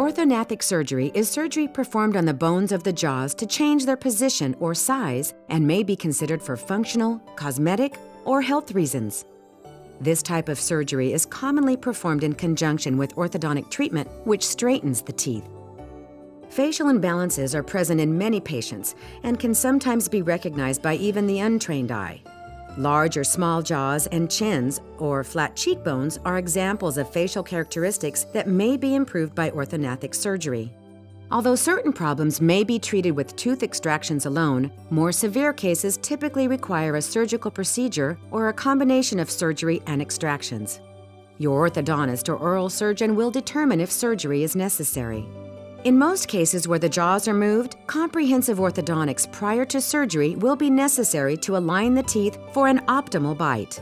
Orthognathic surgery is surgery performed on the bones of the jaws to change their position or size and may be considered for functional, cosmetic, or health reasons. This type of surgery is commonly performed in conjunction with orthodontic treatment, which straightens the teeth. Facial imbalances are present in many patients and can sometimes be recognized by even the untrained eye. Large or small jaws and chins, or flat cheekbones, are examples of facial characteristics that may be improved by orthognathic surgery. Although certain problems may be treated with tooth extractions alone, more severe cases typically require a surgical procedure or a combination of surgery and extractions. Your orthodontist or oral surgeon will determine if surgery is necessary. In most cases where the jaws are moved, comprehensive orthodontics prior to surgery will be necessary to align the teeth for an optimal bite.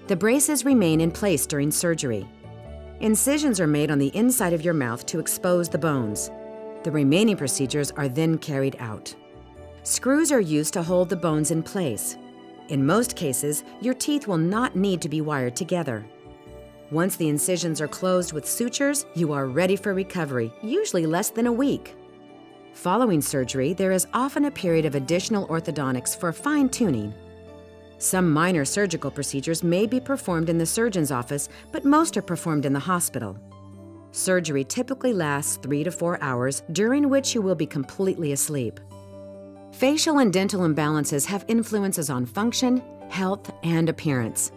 The braces remain in place during surgery. Incisions are made on the inside of your mouth to expose the bones. The remaining procedures are then carried out. Screws are used to hold the bones in place. In most cases, your teeth will not need to be wired together. Once the incisions are closed with sutures, you are ready for recovery, usually less than a week. Following surgery, there is often a period of additional orthodontics for fine-tuning. Some minor surgical procedures may be performed in the surgeon's office, but most are performed in the hospital. Surgery typically lasts 3 to 4 hours, during which you will be completely asleep. Facial and dental imbalances have influences on function, health, and appearance.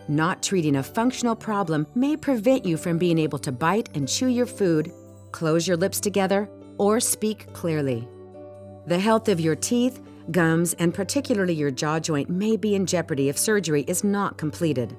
Not treating a functional problem may prevent you from being able to bite and chew your food, close your lips together, or speak clearly. The health of your teeth, gums, and particularly your jaw joint may be in jeopardy if surgery is not completed.